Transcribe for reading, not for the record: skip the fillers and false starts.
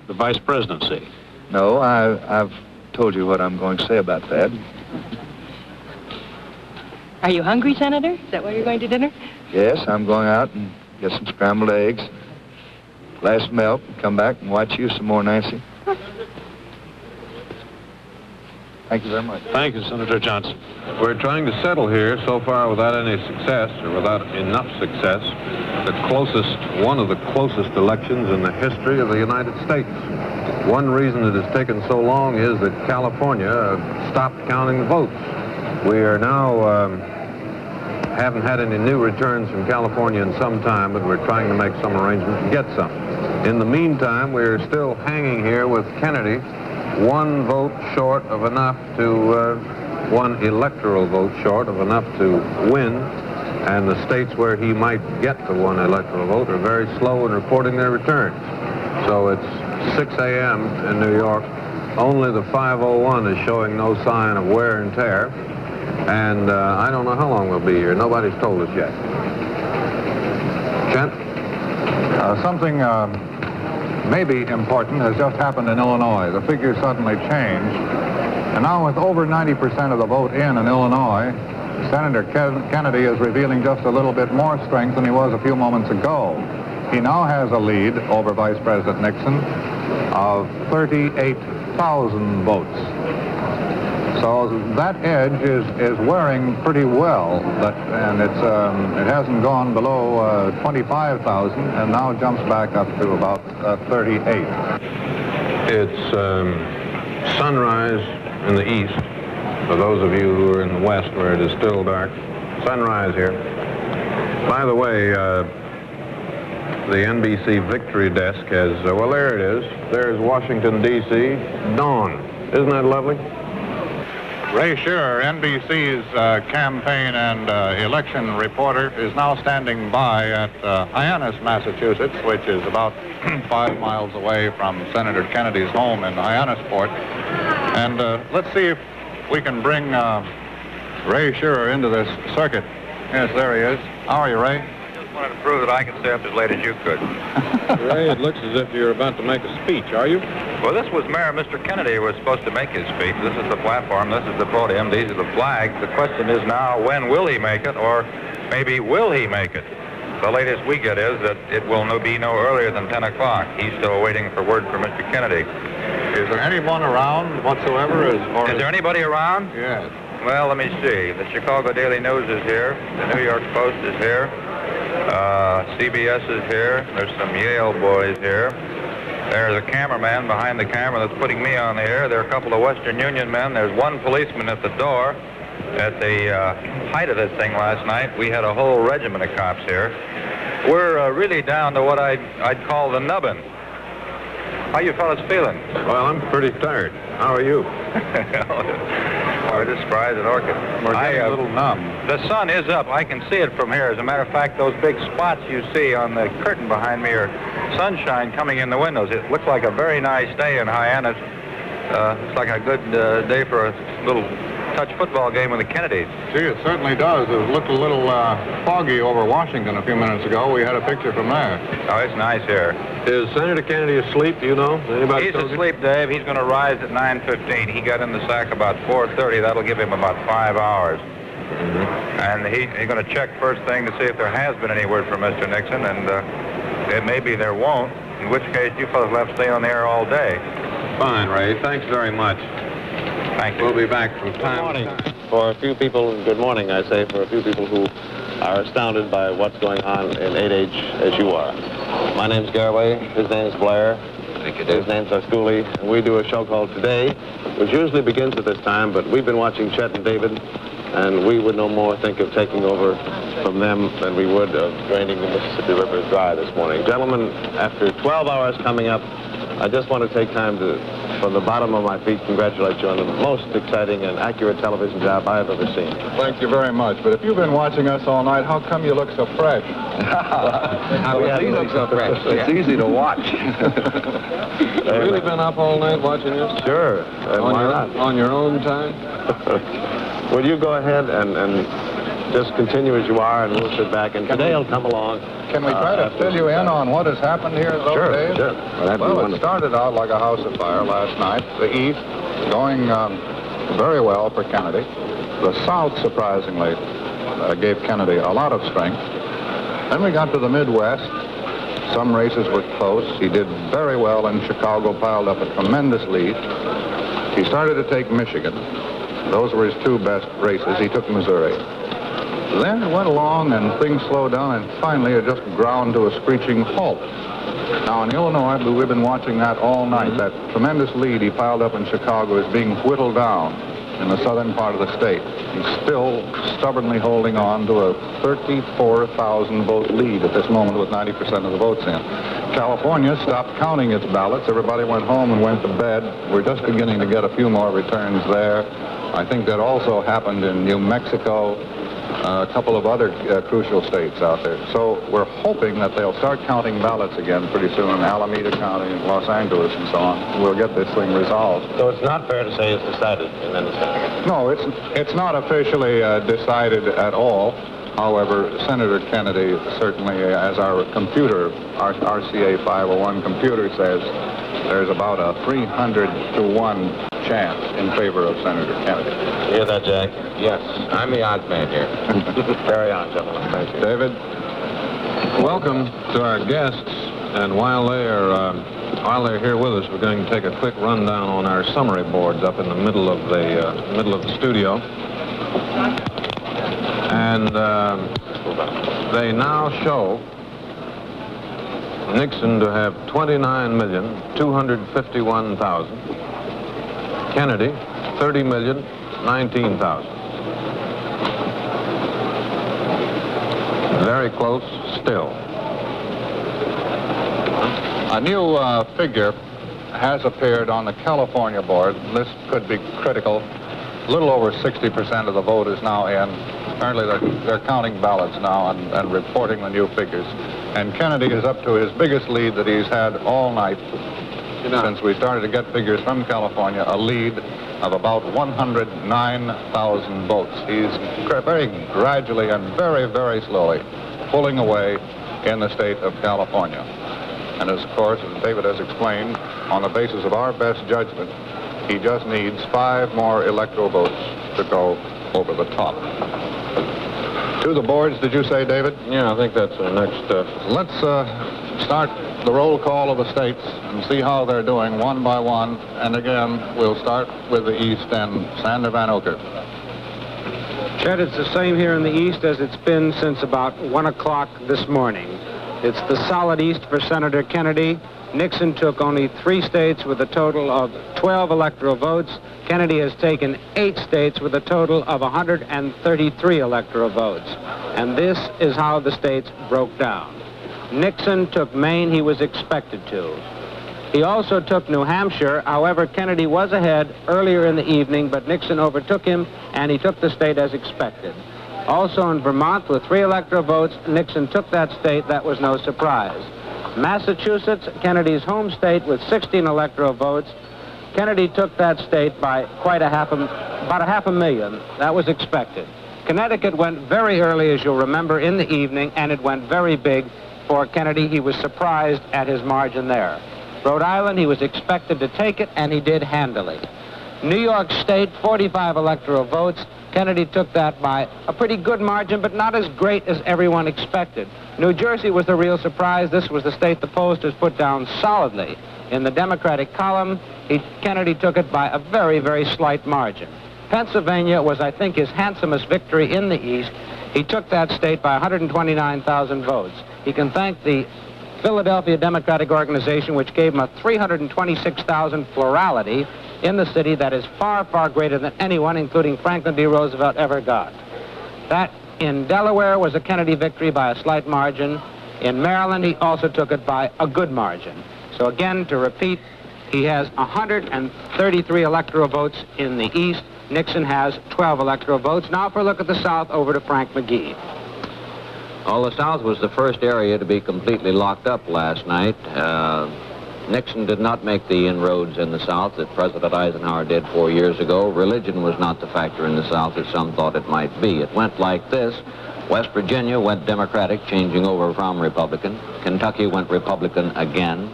the vice presidency. No, I've told you what I'm going to say about that. Are you hungry, Senator? Is that why you're going to dinner? Yes, I'm going out and get some scrambled eggs, a glass of milk, and come back and watch you some more, Nancy. Thank you very much. Thank you, Senator Johnson. We're trying to settle here so far without any success, or without enough success, one of the closest elections in the history of the United States. One reason it has taken so long is that California stopped counting the votes. We are now, haven't had any new returns from California in some time, but we're trying to make some arrangements to get some. In the meantime, we're still hanging here with Kennedy, one vote short of enough to, one electoral vote short of enough to win, and the states where he might get the one electoral vote are very slow in reporting their returns. So it's 6 a.m. in New York. Only the 501 is showing no sign of wear and tear, and I don't know how long we'll be here. Nobody's told us yet. Kent? Something maybe important has just happened in Illinois. The figures suddenly changed. And now with over 90% of the vote in Illinois, Senator Kennedy is revealing just a little bit more strength than he was a few moments ago. He now has a lead over Vice President Nixon of 38,000 votes. So that edge is wearing pretty well, and it hasn't gone below 25,000, and now jumps back up to about 38. It's sunrise in the east, for those of you who are in the west where it is still dark. Sunrise here. By the way, the NBC Victory Desk has, well, there it is. There's Washington, D.C., dawn. Isn't that lovely? Ray Shearer, NBC's campaign and election reporter, is now standing by at Hyannis, Massachusetts, which is about 5 miles away from Senator Kennedy's home in Hyannisport. And let's see if we can bring Ray Shearer into this circuit. Yes, there he is. How are you, Ray? Just wanted to prove that I can stay up as late as you could. Ray, it looks as if you're about to make a speech, are you? Well, this was Mayor Mr. Kennedy who was supposed to make his speech. This is the platform, this is the podium, these are the flags. The question is now, when will he make it, or maybe will he make it? The latest we get is that it will be no earlier than 10 o'clock. He's still waiting for word from Mr. Kennedy. Is there anyone around whatsoever? Is there anybody around? Yes. Well, let me see. The Chicago Daily News is here. The New York Post is here. CBS is here. There's some Yale boys here. There's a cameraman behind the camera that's putting me on the air. There are a couple of Western Union men. There's one policeman at the door. At the height of this thing last night, we had a whole regiment of cops here. We're really down to what I'd call the nubbin. How you fellas feeling? Well, I'm pretty tired. How are you? We're just surprised at Orchid. We're getting a little numb. The sun is up. I can see it from here. As a matter of fact, those big spots you see on the curtain behind me are sunshine coming in the windows. It looks like a very nice day in Hyannis. It's like a good day for a little touch football game with the Kennedys. Gee, it certainly does. It looked a little foggy over Washington a few minutes ago. We had a picture from there. Oh, it's nice here. Is Senator Kennedy asleep, do you know? Anybody He's told you? asleep, Dave. He's going to rise at 9:15. He got in the sack about 4:30. That'll give him about 5 hours. And he's going to check first thing to see if there has been any word from Mr. Nixon, and maybe there won't, in which case you fellas will have to stay on the air all day. Fine, Ray. Thanks very much. Thank you. We'll be back from time to time. For a few people, good morning, I say, for a few people who are astounded by what's going on in 8H as you are. My name's Garraway, his name's Blair, Thank you, his name's Scully, and we do a show called Today, which usually begins at this time, but we've been watching Chet and David, and we would no more think of taking over from them than we would of draining the Mississippi River dry this morning. Gentlemen, after 12 hours coming up, I just want to take time to, from the bottom of my feet, congratulate you on the most exciting and accurate television job I have ever seen. Thank you very much. But if you've been watching us all night, how come you look so fresh? You look so fresh. It's easy to watch. Have you really been up all night watching this? Sure. On your own time? Will you go ahead and just continue as you are, and we'll sit back, and today will come along. Can we try to fill you in on what has happened here those days? Sure. That'd be Well, it wonderful. started out like a house afire last night. The East going very well for Kennedy. The South, surprisingly, gave Kennedy a lot of strength. Then we got to the Midwest. Some races were close. He did very well in Chicago, piled up a tremendous lead. He started to take Michigan. Those were his two best races. He took Missouri. Then it went along and things slowed down, and finally it just ground to a screeching halt. Now in Illinois, we've been watching that all night. That tremendous lead he piled up in Chicago is being whittled down in the southern part of the state. He's still stubbornly holding on to a 34,000 vote lead at this moment with 90% of the votes in. California stopped counting its ballots. Everybody went home and went to bed. We're just beginning to get a few more returns there. I think that also happened in New Mexico, a couple of other crucial states out there. So we're hoping that they'll start counting ballots again pretty soon, Alameda County, Los Angeles, and so on. We'll get this thing resolved. So it's not fair to say it's decided in any sense. No, it's not officially decided at all. However, Senator Kennedy certainly, as our computer, our RCA 501 computer says, there's about a 300-to-1 chance in favor of Senator Kennedy. You hear that, Jack? Yes. I'm the odds man here. Carry on, gentlemen. Thank you. David? Welcome to our guests, and while they're here with us, we're going to take a quick rundown on our summary boards up in the middle of the studio. And they now show Nixon to have 29,251,000. Kennedy, 30,019,000. Very close still. A new figure has appeared on the California board. This could be critical. A little over 60% of the vote is now in. Apparently they're counting ballots now and reporting the new figures. And Kennedy is up to his biggest lead that he's had all night since we started to get figures from California, a lead of about 109,000 votes. He's very gradually and very, very slowly pulling away in the state of California. And of course, as David has explained, on the basis of our best judgment, he just needs 5 more electoral votes to go over the top. To the boards, did you say, David? Yeah, I think that's the next... Let's start the roll call of the states and see how they're doing one by one. And again, we'll start with the East and Sander Van Oker. Chet, it's the same here in the East as it's been since about 1 o'clock this morning. It's the solid East for Senator Kennedy. Nixon took only 3 states with a total of 12 electoral votes. Kennedy has taken 8 states with a total of 133 electoral votes. And this is how the states broke down. Nixon took Maine. He was expected to. He also took New Hampshire. However, Kennedy was ahead earlier in the evening, but Nixon overtook him, and he took the state as expected. Also in Vermont, with 3 electoral votes, Nixon took that state. That was no surprise. Massachusetts, Kennedy's home state, with 16 electoral votes. Kennedy took that state by about a half a million. That was expected. Connecticut went very early, as you'll remember, in the evening, and it went very big for Kennedy. He was surprised at his margin there. Rhode Island, he was expected to take it, and he did handily. New York State, 45 electoral votes. Kennedy took that by a pretty good margin, but not as great as everyone expected. New Jersey was the real surprise. This was the state the pollsters put down solidly. In the Democratic column, Kennedy took it by a very, very slight margin. Pennsylvania was, I think, his handsomest victory in the East. He took that state by 129,000 votes. He can thank the Philadelphia Democratic Organization, which gave him a 326,000 plurality in the city that is far, far greater than anyone, including Franklin D. Roosevelt, ever got. That in Delaware was a Kennedy victory by a slight margin. In Maryland, he also took it by a good margin. So again, to repeat, he has 133 electoral votes in the East. Nixon has 12 electoral votes. Now for a look at the South, over to Frank McGee. Well, the South was the first area to be completely locked up last night. Nixon did not make the inroads in the South that President Eisenhower did 4 years ago. Religion was not the factor in the South that some thought it might be. It went like this. West Virginia went Democratic, changing over from Republican. Kentucky went Republican again.